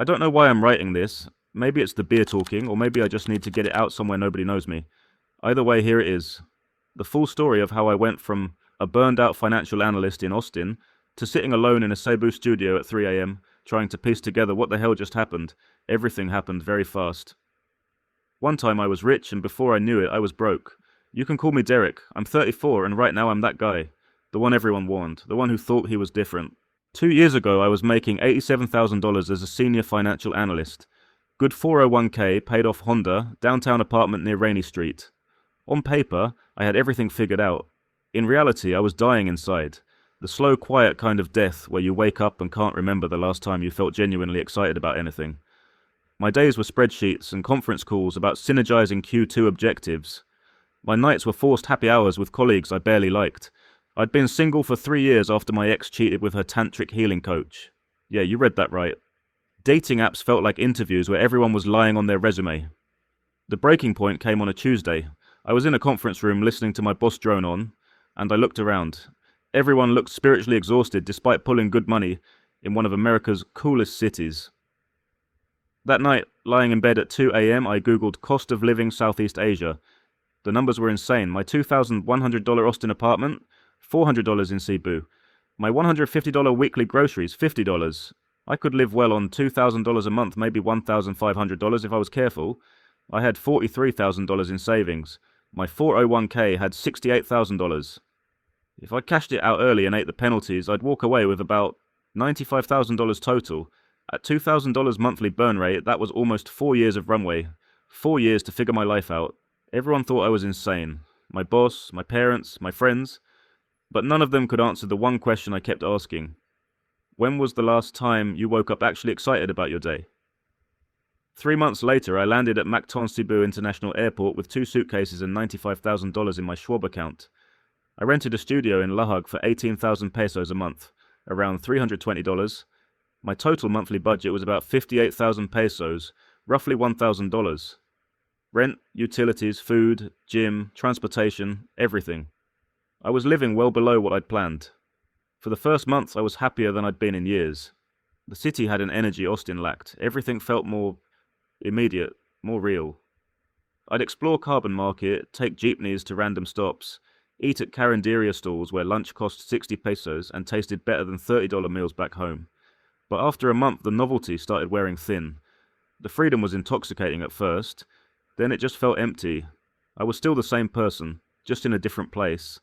I don't know why I'm writing this. Maybe it's the beer talking, or maybe I just need to get it out somewhere nobody knows me. Either way, here it is. The full story of how I went from a burned out financial analyst in Austin to sitting alone in a Cebu studio at 3 a.m., trying to piece together what the hell just happened. Everything happened very fast. One time I was rich, and before I knew it, I was broke. You can call me Derek. I'm 34, and right now I'm that guy. The one everyone warned. The one who thought he was different. 2 years ago, I was making $87,000 as a senior financial analyst. Good 401k, paid off Honda, downtown apartment near Rainy Street. On paper, I had everything figured out. In reality, I was dying inside. The slow, quiet kind of death where you wake up and can't remember the last time you felt genuinely excited about anything. My days were spreadsheets and conference calls about synergizing Q2 objectives. My nights were forced happy hours with colleagues I barely liked. I'd been single for 3 years after my ex cheated with her tantric healing coach. Yeah, you read that right. Dating apps felt like interviews where everyone was lying on their resume. The breaking point came on a Tuesday. I was in a conference room listening to my boss drone on, and I looked around. Everyone looked spiritually exhausted despite pulling good money in one of America's coolest cities. That night, lying in bed at 2 a.m., I googled cost of living Southeast Asia. The numbers were insane. My $2,100 Austin apartment, $400 in Cebu. My $150 weekly groceries, $50. I could live well on $2,000 a month, maybe $1,500 if I was careful. I had $43,000 in savings. My 401k had $68,000. If I cashed it out early and ate the penalties, I'd walk away with about $95,000 total. At $2,000 monthly burn rate, that was almost 4 years of runway. 4 years to figure my life out. Everyone thought I was insane. My boss, my parents, my friends. But none of them could answer the one question I kept asking. When was the last time you woke up actually excited about your day? 3 months later, I landed at Macton Cebu International Airport with 2 suitcases and $95,000 in my Schwab account. I rented a studio in Lahag for 18,000 pesos a month, around $320. My total monthly budget was about 58,000 pesos, roughly $1,000. Rent, utilities, food, gym, transportation, everything. I was living well below what I'd planned. For the first month, I was happier than I'd been in years. The city had an energy Austin lacked. Everything felt more immediate, more real. I'd explore Carbon Market, take jeepneys to random stops, eat at Carinderia stalls where lunch cost 60 pesos and tasted better than $30 meals back home. But after a month, the novelty started wearing thin. The freedom was intoxicating at first, then it just felt empty. I was still the same person, just in a different place.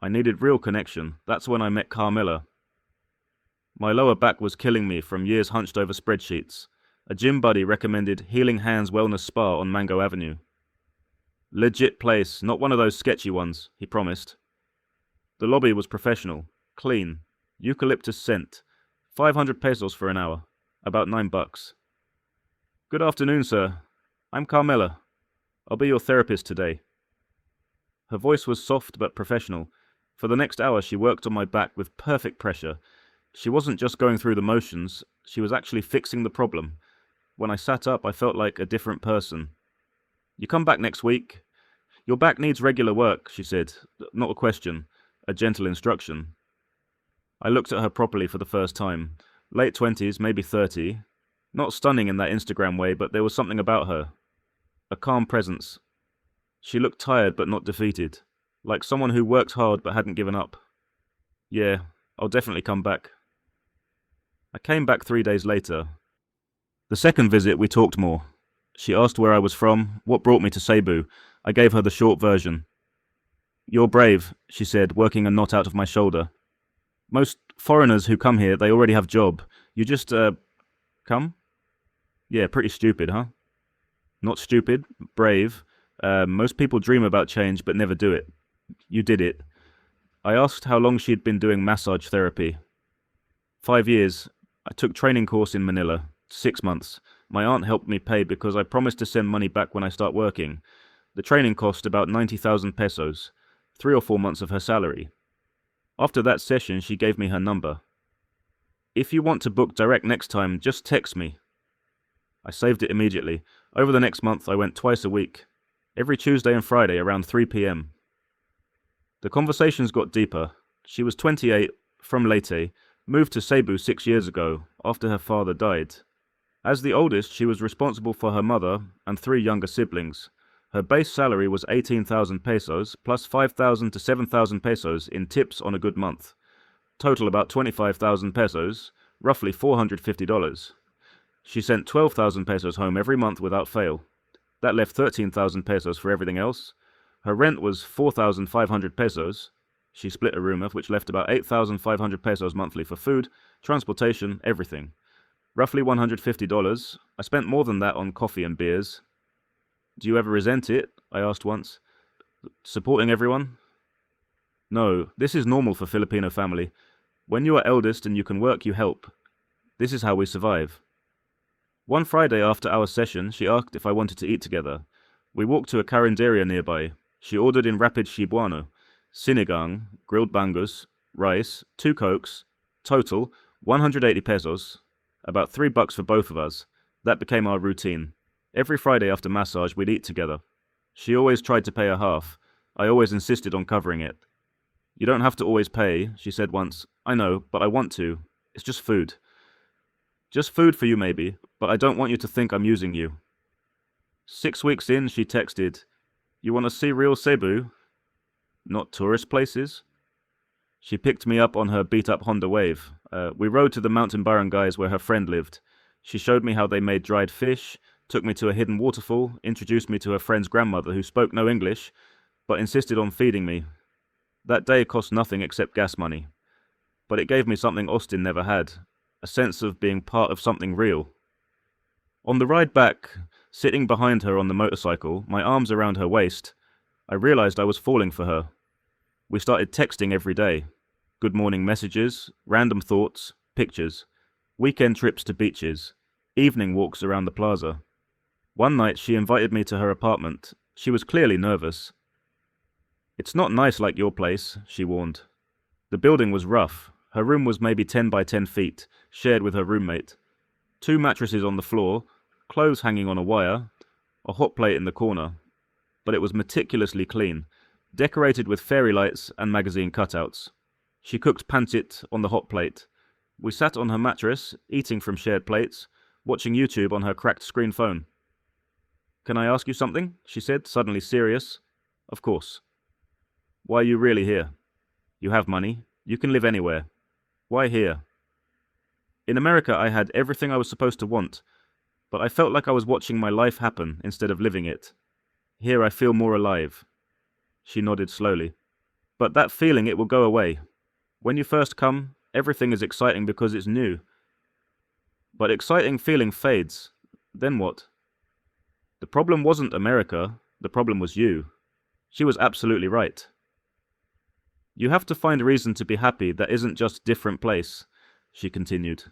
I needed real connection. That's when I met Carmela. My lower back was killing me from years hunched over spreadsheets. A gym buddy recommended Healing Hands Wellness Spa on Mango Avenue. Legit place, not one of those sketchy ones, he promised. The lobby was professional, clean, eucalyptus scent, 500 pesos for an hour, about $9. Good afternoon, sir. I'm Carmela. I'll be your therapist today. Her voice was soft but professional. For the next hour, she worked on my back with perfect pressure. She wasn't just going through the motions, she was actually fixing the problem. When I sat up, I felt like a different person. You come back next week? Your back needs regular work, she said. Not a question, a gentle instruction. I looked at her properly for the first time. Late 20s, maybe 30. Not stunning in that Instagram way, but there was something about her. A calm presence. She looked tired but not defeated. Like someone who worked hard but hadn't given up. Yeah, I'll definitely come back. I came back 3 days later. The second visit, we talked more. She asked where I was from, what brought me to Cebu. I gave her the short version. You're brave, she said, working a knot out of my shoulder. Most foreigners who come here, they already have job. You just, come? Yeah, pretty stupid, huh? Not stupid, brave. Most people dream about change but never do it. You did it. I asked how long she had been doing massage therapy. 5 years. I took training course in Manila. 6 months. My aunt helped me pay because I promised to send money back when I start working. The training cost about 90,000 pesos, 3 or 4 months of her salary. After that session, she gave me her number. If you want to book direct next time, just text me. I saved it immediately. Over the next month, I went twice a week. Every Tuesday and Friday around 3 p.m. The conversations got deeper. She was 28, from Leyte, moved to Cebu 6 years ago, after her father died. As the oldest, she was responsible for her mother and 3 younger siblings. Her base salary was 18,000 pesos, plus 5,000 to 7,000 pesos in tips on a good month. Total about 25,000 pesos, roughly $450. She sent 12,000 pesos home every month without fail. That left 13,000 pesos for everything else. Her rent was 4,500 pesos. She split a room, which left about 8,500 pesos monthly for food, transportation, everything. Roughly $150. I spent more than that on coffee and beers. Do you ever resent it? I asked once. Supporting everyone? No, this is normal for Filipino family. When you are eldest and you can work, you help. This is how we survive. One Friday after our session, she asked if I wanted to eat together. We walked to a carinderia nearby. She ordered in rapid Cebuano, sinigang, grilled bangus, rice, 2 cokes, total 180 pesos, about $3 for both of us. That became our routine. Every Friday after massage, we'd eat together. She always tried to pay her half. I always insisted on covering it. You don't have to always pay, she said once. I know, but I want to. It's just food. Just food for you maybe, but I don't want you to think I'm using you. 6 weeks in, she texted, You want to see real Cebu? Not tourist places? She picked me up on her beat-up Honda Wave. We rode to the mountain barangays where her friend lived. She showed me how they made dried fish, took me to a hidden waterfall, introduced me to her friend's grandmother who spoke no English, but insisted on feeding me. That day cost nothing except gas money. But it gave me something Austin never had, a sense of being part of something real. On the ride back, sitting behind her on the motorcycle, my arms around her waist, I realized I was falling for her. We started texting every day. Good morning messages, random thoughts, pictures, weekend trips to beaches, evening walks around the plaza. One night she invited me to her apartment. She was clearly nervous. It's not nice like your place, she warned. The building was rough. Her room was maybe 10 by 10 feet, shared with her roommate. 2 mattresses on the floor, clothes hanging on a wire, a hot plate in the corner. But it was meticulously clean, decorated with fairy lights and magazine cutouts. She cooked pancit on the hot plate. We sat on her mattress, eating from shared plates, watching YouTube on her cracked screen phone. Can I ask you something? She said, suddenly serious. Of course. Why are you really here? You have money. You can live anywhere. Why here? In America, I had everything I was supposed to want, but I felt like I was watching my life happen instead of living it. Here I feel more alive. She nodded slowly. But that feeling, it will go away. When you first come, everything is exciting because it's new. But exciting feeling fades. Then what? The problem wasn't America. The problem was you. She was absolutely right. You have to find a reason to be happy that isn't just different place, she continued.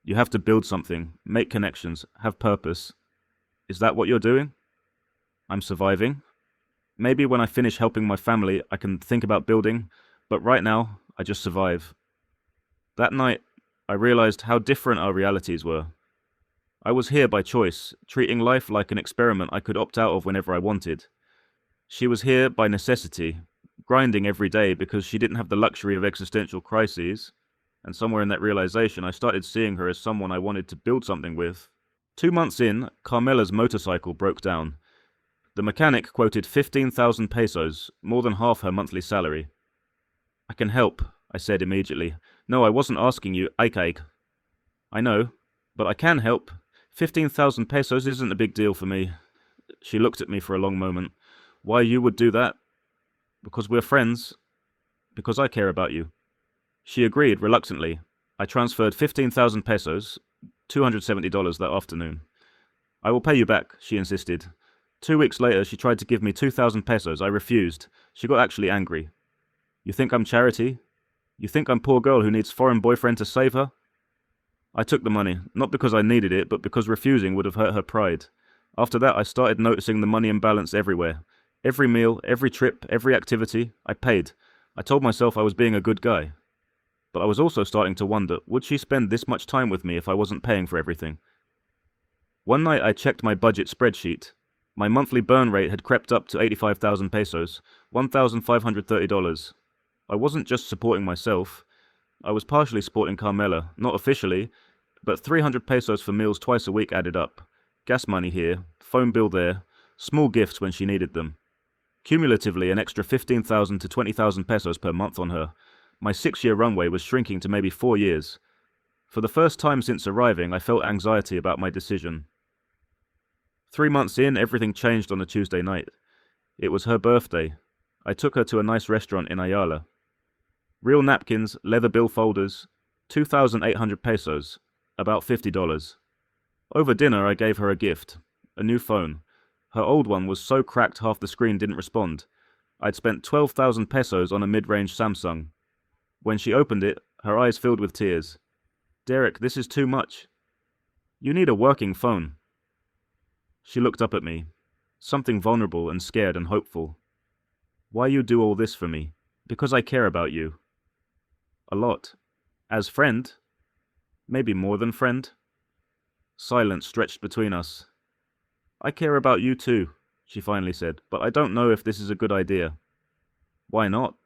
You have to build something, make connections, have purpose. Is that what you're doing? I'm surviving. Maybe when I finish helping my family, I can think about building, but right now, I just survive. That night, I realized how different our realities were. I was here by choice, treating life like an experiment I could opt out of whenever I wanted. She was here by necessity, grinding every day because she didn't have the luxury of existential crises, and somewhere in that realization I started seeing her as someone I wanted to build something with. 2 months in, Carmela's motorcycle broke down. The mechanic quoted 15,000 pesos, more than half her monthly salary. I can help, I said immediately. No, I wasn't asking you, Aikaik. I know, but I can help. 15,000 pesos isn't a big deal for me. She looked at me for a long moment. Why you would do that? Because we're friends. Because I care about you. She agreed reluctantly. I transferred 15,000 pesos, $270 that afternoon. I will pay you back, she insisted. 2 weeks later, she tried to give me 2,000 pesos. I refused. She got actually angry. You think I'm charity? You think I'm poor girl who needs foreign boyfriend to save her? I took the money, not because I needed it, but because refusing would have hurt her pride. After that, I started noticing the money imbalance everywhere. Every meal, every trip, every activity, I paid. I told myself I was being a good guy. But I was also starting to wonder, would she spend this much time with me if I wasn't paying for everything? One night I checked my budget spreadsheet. My monthly burn rate had crept up to 85,000 pesos, $1,530. I wasn't just supporting myself. I was partially supporting Carmela, not officially, But 300 pesos for meals twice a week added up. Gas money here, phone bill there, small gifts when she needed them. Cumulatively, an extra 15,000 to 20,000 pesos per month on her. My 6-year runway was shrinking to maybe 4 years. For the first time since arriving, I felt anxiety about my decision. 3 months in, everything changed on a Tuesday night. It was her birthday. I took her to a nice restaurant in Ayala. Real napkins, leather bill folders, 2,800 pesos, about $50. Over dinner, I gave her a gift, a new phone. Her old one was so cracked half the screen didn't respond. I'd spent 12,000 pesos on a mid-range Samsung. When she opened it, her eyes filled with tears. "Derek, this is too much. You need a working phone." She looked up at me, something vulnerable and scared and hopeful. "Why you do all this for me?" "Because I care about you." "A lot." "As friend?" "Maybe more than friend." Silence stretched between us. "I care about you too," she finally said, "but I don't know if this is a good idea." "Why not?"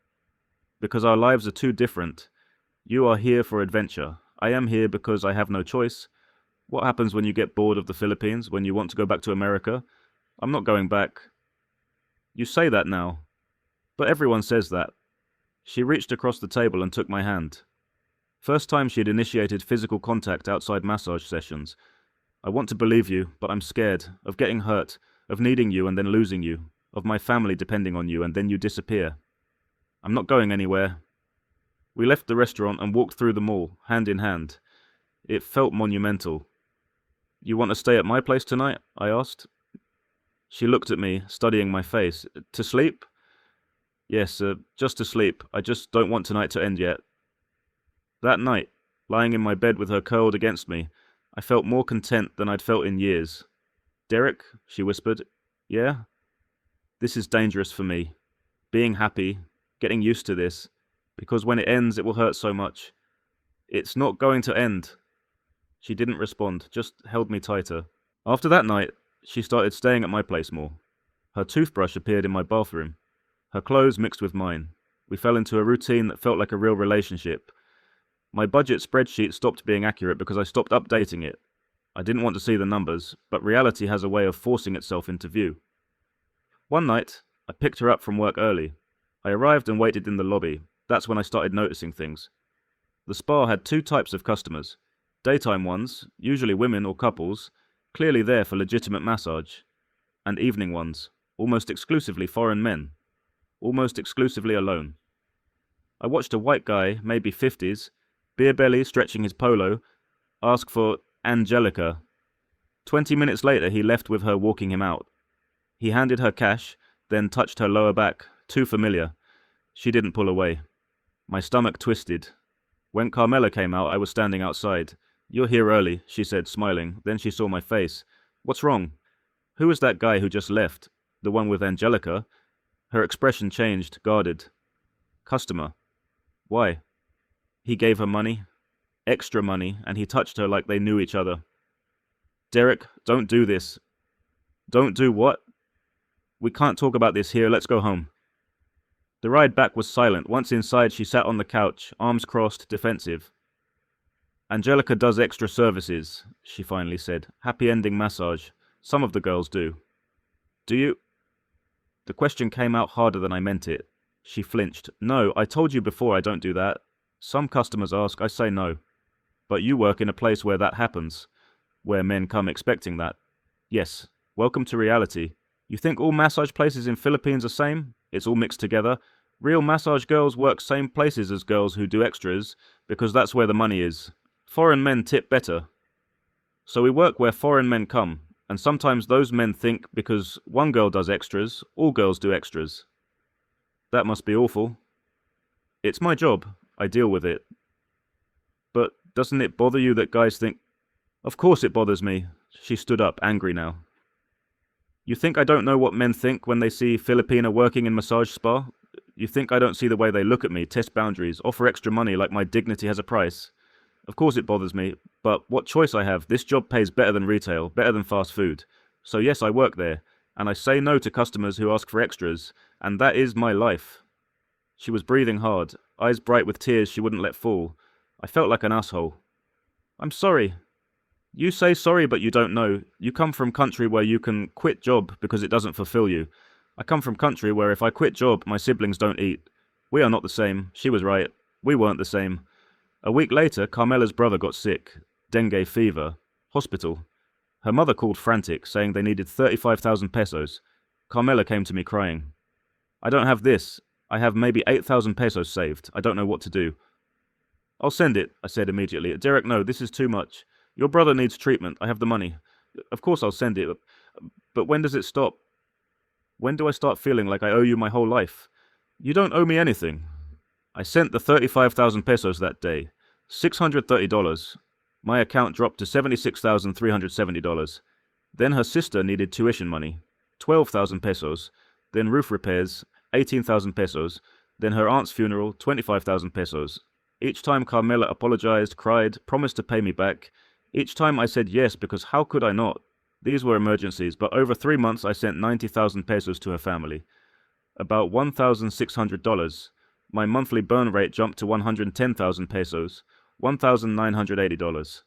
"Because our lives are too different. You are here for adventure. I am here because I have no choice. What happens when you get bored of the Philippines, when you want to go back to America? I'm not going back." "You say that now. But everyone says that." She reached across the table and took my hand. First time she had initiated physical contact outside massage sessions. "I want to believe you, but I'm scared of getting hurt, of needing you and then losing you, of my family depending on you and then you disappear. I'm not going anywhere." We left the restaurant and walked through the mall, hand in hand. It felt monumental. "You want to stay at my place tonight?" I asked. She looked at me, studying my face. "To sleep?" "Yes, just to sleep. I just don't want tonight to end yet." That night, lying in my bed with her curled against me, I felt more content than I'd felt in years. "Derek," she whispered. "Yeah?" "This is dangerous for me. Being happy, getting used to this, because when it ends it will hurt so much. It's not going to end." She didn't respond, just held me tighter. After that night, she started staying at my place more. Her toothbrush appeared in my bathroom. Her clothes mixed with mine. We fell into a routine that felt like a real relationship. My budget spreadsheet stopped being accurate because I stopped updating it. I didn't want to see the numbers, but reality has a way of forcing itself into view. One night, I picked her up from work early. I arrived and waited in the lobby. That's when I started noticing things. The spa had 2 types of customers. Daytime ones, usually women or couples, clearly there for legitimate massage. And evening ones, almost exclusively foreign men. Almost exclusively alone. I watched a white guy, maybe 50s, beer belly stretching his polo, ask for Angelica. 20 minutes later he left with her walking him out. He handed her cash, then touched her lower back, too familiar. She didn't pull away. My stomach twisted. When Carmela came out, I was standing outside. "You're here early," she said, smiling. Then she saw my face. "What's wrong?" "Who was that guy who just left? The one with Angelica?" Her expression changed, guarded. "Customer." "Why?" "He gave her money. Extra money, and he touched her like they knew each other." "Derek, don't do this." "Don't do what?" "We can't talk about this here, let's go home." The ride back was silent. Once inside, she sat on the couch, arms crossed, defensive. "Angelica does extra services," she finally said. "Happy ending massage. Some of the girls do." "Do you?" The question came out harder than I meant it. She flinched. "No, I told you before I don't do that. Some customers ask, I say no. But you work in a place where that happens, where men come expecting that." "Yes, welcome to reality. You think all massage places in Philippines are same? It's all mixed together. Real massage girls work same places as girls who do extras, because that's where the money is. Foreign men tip better. So we work where foreign men come, and sometimes those men think because one girl does extras, all girls do extras. That must be awful." "It's my job. I deal with it." "But doesn't it bother you that guys think—" "Of course it bothers me." She stood up, angry now. "You think I don't know what men think when they see Filipina working in massage spa? You think I don't see the way they look at me, test boundaries, offer extra money like my dignity has a price? Of course it bothers me, but what choice I have? This job pays better than retail, better than fast food. So yes, I work there, and I say no to customers who ask for extras, and that is my life." She was breathing hard, eyes bright with tears she wouldn't let fall. I felt like an asshole. "I'm sorry." You say sorry, but you don't know. You come from country where you can quit job because it doesn't fulfill you. I come from country where if I quit job, my siblings don't eat. We are not the same. She was right. We weren't the same. A week later, Carmela's brother got sick. Dengue fever. Hospital. Her mother called frantic, saying they needed 35,000 pesos. Carmela came to me crying. I don't have this. I have maybe 8,000 pesos saved. I don't know what to do. I'll send it, I said immediately. Derek, no, this is too much. Your brother needs treatment. I have the money. Of course I'll send it. But when does it stop? When do I start feeling like I owe you my whole life? You don't owe me anything. I sent the 35,000 pesos that day. $630. My account dropped to $76,370. Then her sister needed tuition money. 12,000 pesos. Then roof repairs. 18,000 pesos. Then her aunt's funeral. 25,000 pesos. Each time Carmela apologized, cried, promised to pay me back. Each time I said yes because how could I not? These were emergencies, but over 3 months I sent 90,000 pesos to her family. About $1,600. My monthly burn rate jumped to 110,000 pesos. $1,980.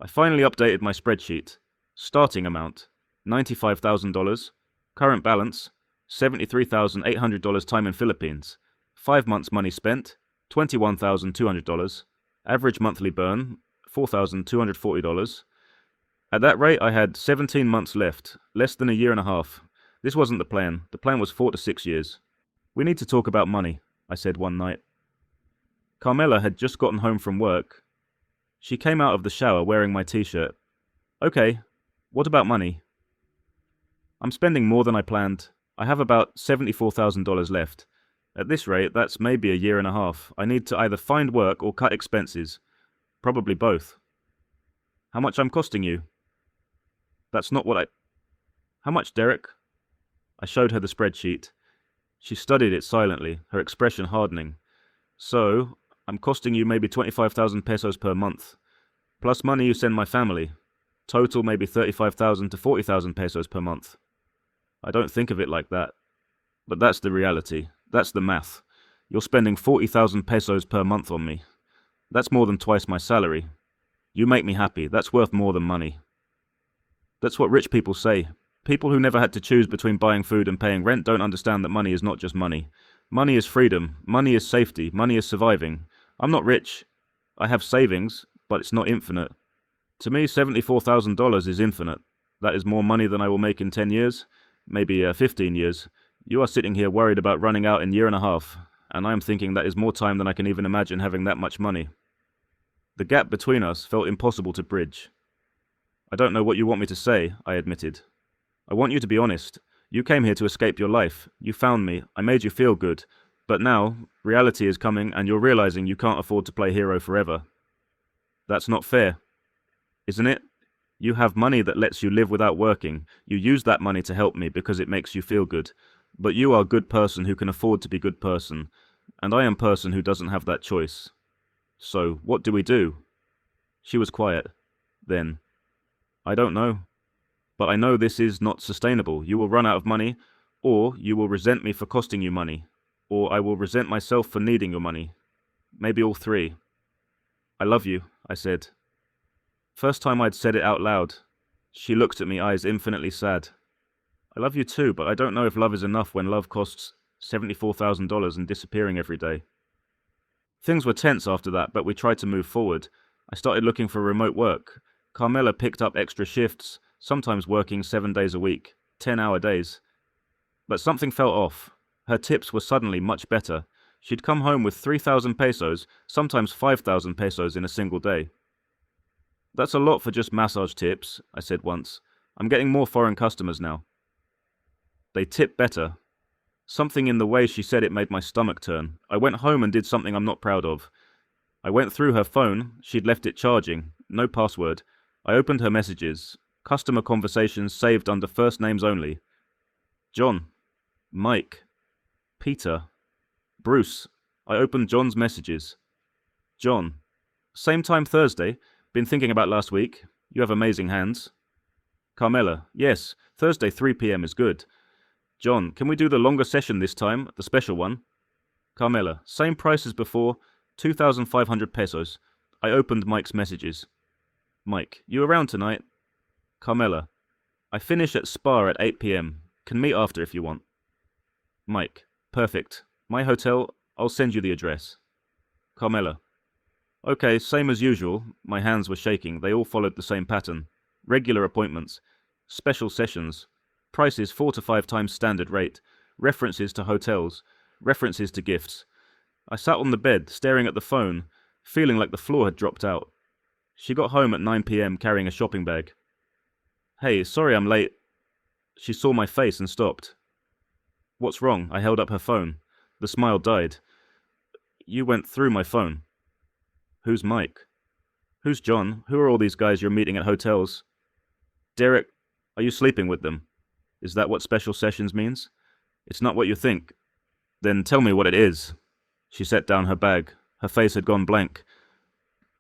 I finally updated my spreadsheet. Starting amount, $95,000. Current balance, $73,800 time in Philippines. 5 months money spent, $21,200. Average monthly burn, $4,240. At that rate, I had 17 months left, less than a year and a half. This wasn't the plan. The plan was 4 to 6 years. We need to talk about money, I said one night. Carmela had just gotten home from work. She came out of the shower wearing my t-shirt. Okay, what about money? I'm spending more than I planned. I have about $74,000 left. At this rate, that's maybe a year and a half. I need to either find work or cut expenses. Probably both. How much I'm costing you? That's not what I... How much, Derek? I showed her the spreadsheet. She studied it silently, her expression hardening. So, I'm costing you maybe 25,000 pesos per month. Plus money you send my family. Total maybe 35,000 to 40,000 pesos per month. I don't think of it like that. But that's the reality. That's the math. You're spending 40,000 pesos per month on me. That's more than twice my salary. You make me happy. That's worth more than money. That's what rich people say. People who never had to choose between buying food and paying rent don't understand that money is not just money. Money is freedom. Money is safety. Money is surviving. I'm not rich. I have savings, but it's not infinite. To me, $74,000 is infinite. That is more money than I will make in 10 years, maybe 15 years. You are sitting here worried about running out in a year and a half, and I am thinking that is more time than I can even imagine having that much money. The gap between us felt impossible to bridge. I don't know what you want me to say, I admitted. I want you to be honest. You came here to escape your life. You found me. I made you feel good. But now, reality is coming and you're realizing you can't afford to play hero forever. That's not fair, isn't it? You have money that lets you live without working. You use that money to help me because it makes you feel good. But you are a good person who can afford to be a good person. And I am a person who doesn't have that choice. So, what do we do? She was quiet. Then, I don't know. But I know this is not sustainable. You will run out of money, or you will resent me for costing you money, or I will resent myself for needing your money. Maybe all three. I love you, I said. First time I'd said it out loud. She looked at me, eyes infinitely sad. I love you too, but I don't know if love is enough when love costs $74,000 and disappearing every day. Things were tense after that, but we tried to move forward. I started looking for remote work. Carmela picked up extra shifts, sometimes working 7 days a week, 10-hour days. But something felt off. Her tips were suddenly much better. She'd come home with 3,000 pesos, sometimes 5,000 pesos in a single day. That's a lot for just massage tips, I said once. I'm getting more foreign customers now. They tip better. Something in the way she said it made my stomach turn. I went home and did something I'm not proud of. I went through her phone. She'd left it charging. No password. I opened her messages. Customer conversations saved under first names only. John. Mike. Peter. Bruce. I opened John's messages. John. Same time Thursday. Been thinking about last week. You have amazing hands. Carmela. Yes, Thursday 3 p.m. is good. John, can we do the longer session this time, the special one? Carmela. Same price as before, 2,500 pesos. I opened Mike's messages. Mike, you around tonight? Carmela, I finish at Spa at 8 p.m. Can meet after if you want. Mike, perfect. My hotel, I'll send you the address. Carmela, okay, same as usual. My hands were shaking. They all followed the same pattern. Regular appointments, special sessions, prices 4 to 5 times standard rate, references to hotels, references to gifts. I sat on the bed, staring at the phone, feeling like the floor had dropped out. She got home at 9 p.m. carrying a shopping bag. Hey, sorry I'm late. She saw my face and stopped. What's wrong? I held up her phone. The smile died. You went through my phone. Who's Mike? Who's John? Who are all these guys you're meeting at hotels? Derek, are you sleeping with them? Is that what special sessions means? It's not what you think. Then tell me what it is. She set down her bag. Her face had gone blank.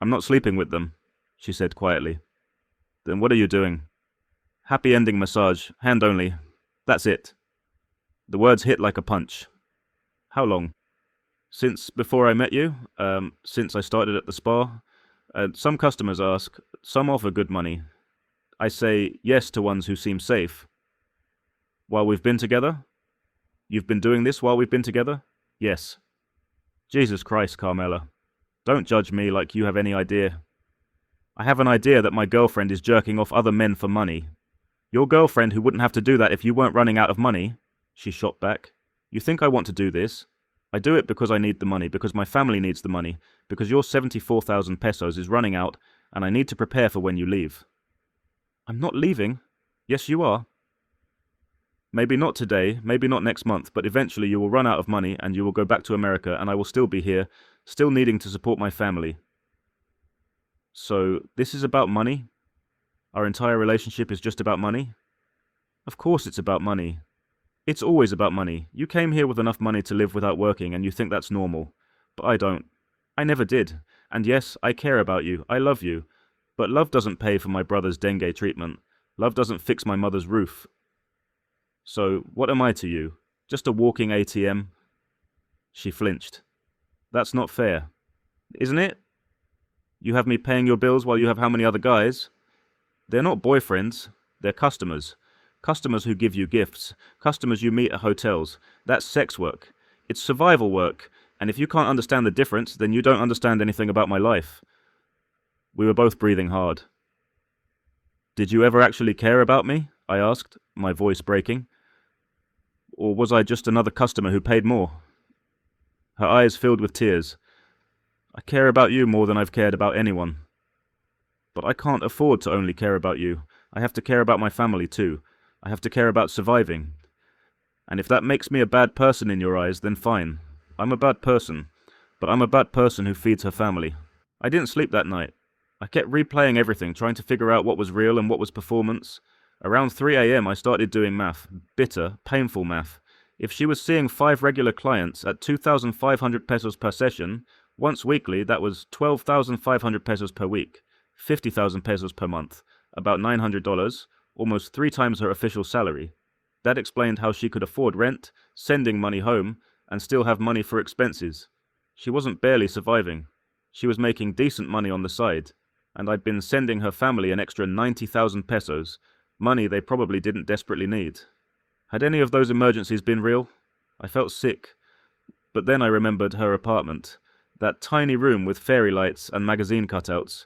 I'm not sleeping with them, she said quietly. Then what are you doing? Happy ending massage, hand only. That's it. The words hit like a punch. How long? Since before I met you, since I started at the spa. Some customers ask, some offer good money. I say yes to ones who seem safe. While we've been together? You've been doing this while we've been together? Yes. Jesus Christ, Carmela. Don't judge me like you have any idea. I have an idea that my girlfriend is jerking off other men for money. Your girlfriend who wouldn't have to do that if you weren't running out of money? She shot back. You think I want to do this? I do it because I need the money, because my family needs the money, because your 74,000 pesos is running out, and I need to prepare for when you leave. I'm not leaving. Yes, you are. Maybe not today, maybe not next month, but eventually you will run out of money and you will go back to America and I will still be here, still needing to support my family. So, this is about money? Our entire relationship is just about money? Of course it's about money. It's always about money. You came here with enough money to live without working and you think that's normal. But I don't. I never did. And yes, I care about you. I love you. But love doesn't pay for my brother's dengue treatment. Love doesn't fix my mother's roof. So, what am I to you? Just a walking ATM? She flinched. That's not fair. Isn't it? You have me paying your bills while you have how many other guys? They're not boyfriends. They're customers. Customers who give you gifts. Customers you meet at hotels. That's sex work. It's survival work. And if you can't understand the difference, then you don't understand anything about my life. We were both breathing hard. Did you ever actually care about me? I asked, my voice breaking. Or was I just another customer who paid more? Her eyes filled with tears. I care about you more than I've cared about anyone. But I can't afford to only care about you. I have to care about my family too. I have to care about surviving. And if that makes me a bad person in your eyes, then fine. I'm a bad person. But I'm a bad person who feeds her family. I didn't sleep that night. I kept replaying everything, trying to figure out what was real and what was performance. Around 3 a.m. I started doing math. Bitter, painful math. If she was seeing 5 regular clients at 2,500 pesos per session, once weekly, that was 12,500 pesos per week, 50,000 pesos per month, about $900, almost 3 times her official salary. That explained how she could afford rent, sending money home, and still have money for expenses. She wasn't barely surviving. She was making decent money on the side, and I'd been sending her family an extra 90,000 pesos, money they probably didn't desperately need. Had any of those emergencies been real? I felt sick. But then I remembered her apartment. That tiny room with fairy lights and magazine cutouts.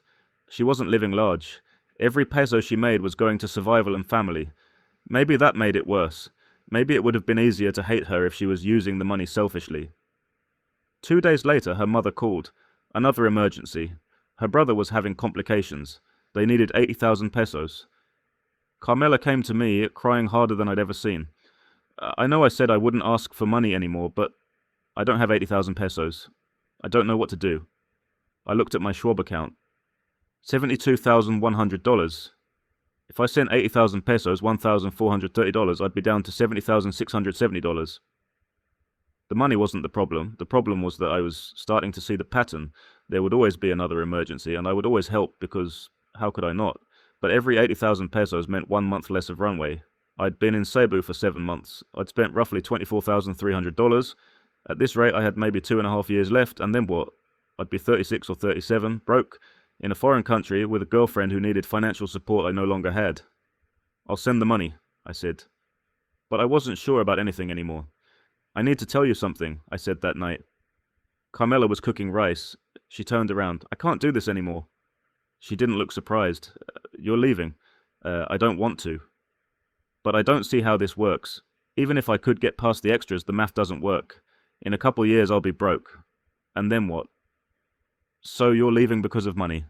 She wasn't living large. Every peso she made was going to survival and family. Maybe that made it worse. Maybe it would have been easier to hate her if she was using the money selfishly. 2 days later, her mother called. Another emergency. Her brother was having complications. They needed 80,000 pesos. Carmela came to me, crying harder than I'd ever seen. I know I said I wouldn't ask for money anymore, but I don't have 80,000 pesos. I don't know what to do. I looked at my Schwab account. $72,100. If I sent 80,000 pesos, $1,430, I'd be down to $70,670. The money wasn't the problem. The problem was that I was starting to see the pattern. There would always be another emergency, and I would always help because how could I not? But every 80,000 pesos meant 1 month less of runway. I'd been in Cebu for 7 months. I'd spent roughly $24,300. At this rate, I had maybe 2.5 years left, and then what? I'd be 36 or 37, broke. in a foreign country with a girlfriend who needed financial support I no longer had. I'll send the money, I said. But I wasn't sure about anything anymore. I need to tell you something, I said that night. Carmela was cooking rice. She turned around. I can't do this anymore. She didn't look surprised. You're leaving. I don't want to. But I don't see how this works. Even if I could get past the extras, the math doesn't work. In a couple years, I'll be broke. And then what? So you're leaving because of money.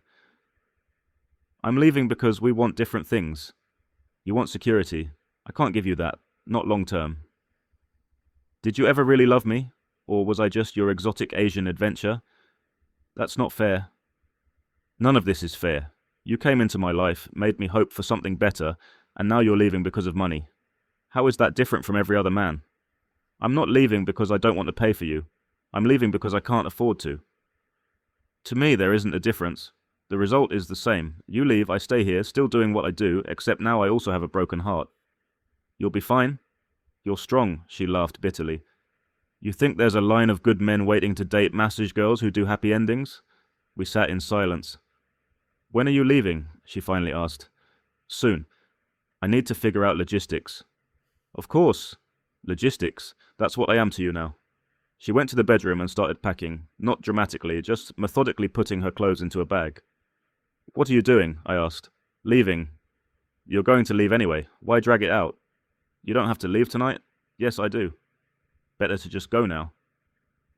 I'm leaving because we want different things. You want security. I can't give you that. Not long term. Did you ever really love me? Or was I just your exotic Asian adventure? That's not fair. None of this is fair. You came into my life, made me hope for something better, and now you're leaving because of money. How is that different from every other man? I'm not leaving because I don't want to pay for you. I'm leaving because I can't afford to. To me, there isn't a difference. The result is the same. You leave, I stay here, still doing what I do, except now I also have a broken heart. You'll be fine? You're strong, she laughed bitterly. You think there's a line of good men waiting to date massage girls who do happy endings? We sat in silence. When are you leaving? She finally asked. Soon. I need to figure out logistics. Of course. Logistics. That's what I am to you now. She went to the bedroom and started packing, not dramatically, just methodically putting her clothes into a bag. What are you doing? I asked. Leaving. You're going to leave anyway. Why drag it out? You don't have to leave tonight? Yes, I do. Better to just go now.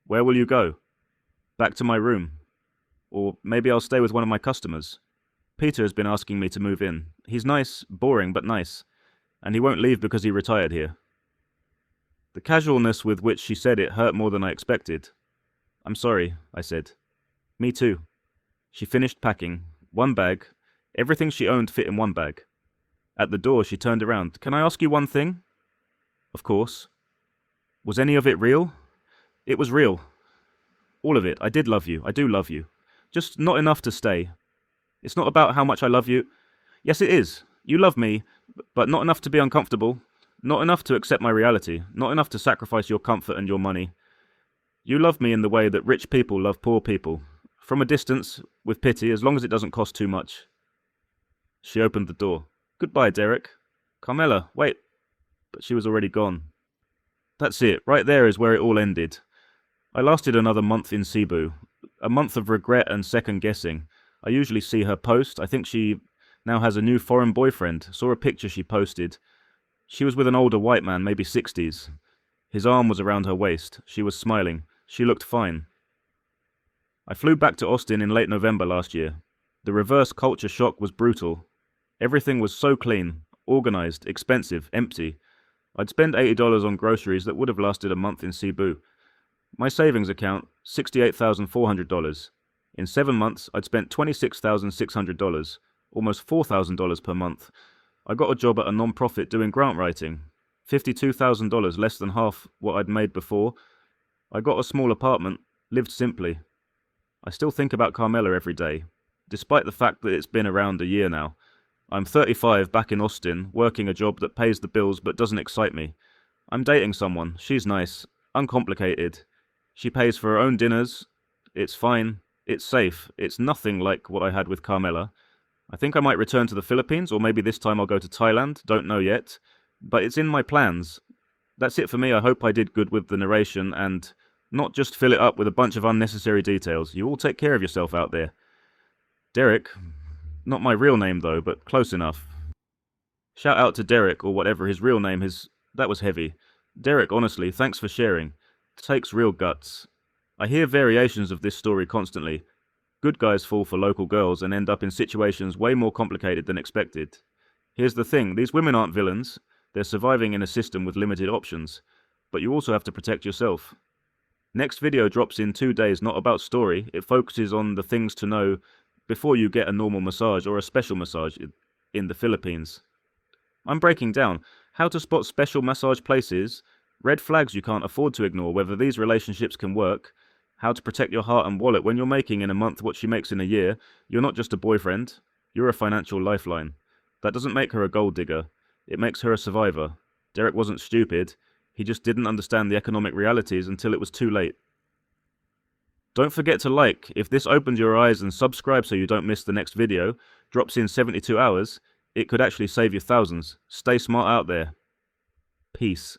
Where will you go? Back to my room. Or maybe I'll stay with one of my customers. Peter has been asking me to move in. He's nice, boring, but nice. And he won't leave because he retired here. The casualness with which she said it hurt more than I expected. I'm sorry, I said. Me too. She finished packing. One bag. Everything she owned fit in one bag. At the door, she turned around. Can I ask you one thing? Of course. Was any of it real? It was real. All of it. I did love you. I do love you. Just not enough to stay. It's not about how much I love you. Yes, it is. You love me, but not enough to be uncomfortable. Not enough to accept my reality. Not enough to sacrifice your comfort and your money. You love me in the way that rich people love poor people. From a distance, with pity, as long as it doesn't cost too much. She opened the door. Goodbye, Derek. Carmela, wait. But she was already gone. That's it. Right there is where it all ended. I lasted another month in Cebu. A month of regret and second guessing. I usually see her post. I think she now has a new foreign boyfriend. Saw a picture she posted. She was with an older white man, maybe 60s. His arm was around her waist. She was smiling. She looked fine. I flew back to Austin in late November last year. The reverse culture shock was brutal. Everything was so clean, organized, expensive, empty. I'd spend $80 on groceries that would have lasted a month in Cebu. My savings account, $68,400. In 7 months, I'd spent $26,600, almost $4,000 per month. I got a job at a non-profit doing grant writing. $52,000, less than half what I'd made before. I got a small apartment, lived simply. I still think about Carmela every day, despite the fact that it's been around a year now. I'm 35, back in Austin, working a job that pays the bills but doesn't excite me. I'm dating someone. She's nice, uncomplicated. She pays for her own dinners. It's fine. It's safe. It's nothing like what I had with Carmela. I think I might return to the Philippines, or maybe this time I'll go to Thailand. Don't know yet. But it's in my plans. That's it for me. I hope I did good with the narration and not just fill it up with a bunch of unnecessary details. You all take care of yourself out there. Derek. Not my real name though, but close enough. Shout out to Derek, or whatever his real name is. That was heavy. Derek, honestly, thanks for sharing. It takes real guts. I hear variations of this story constantly. Good guys fall for local girls and end up in situations way more complicated than expected. Here's the thing, these women aren't villains. They're surviving in a system with limited options. But you also have to protect yourself. Next video drops in 2 days, not about story. It focuses on the things to know before you get a normal massage or a special massage in the Philippines. I'm breaking down how to spot special massage places, red flags you can't afford to ignore, whether these relationships can work, how to protect your heart and wallet when you're making in a month what she makes in a year. You're not just a boyfriend, you're a financial lifeline. That doesn't make her a gold digger, it makes her a survivor. Derek wasn't stupid, he just didn't understand the economic realities until it was too late. Don't forget to like. If this opens your eyes, and subscribe so you don't miss the next video, drops in 72 hours, it could actually save you thousands. Stay smart out there. Peace.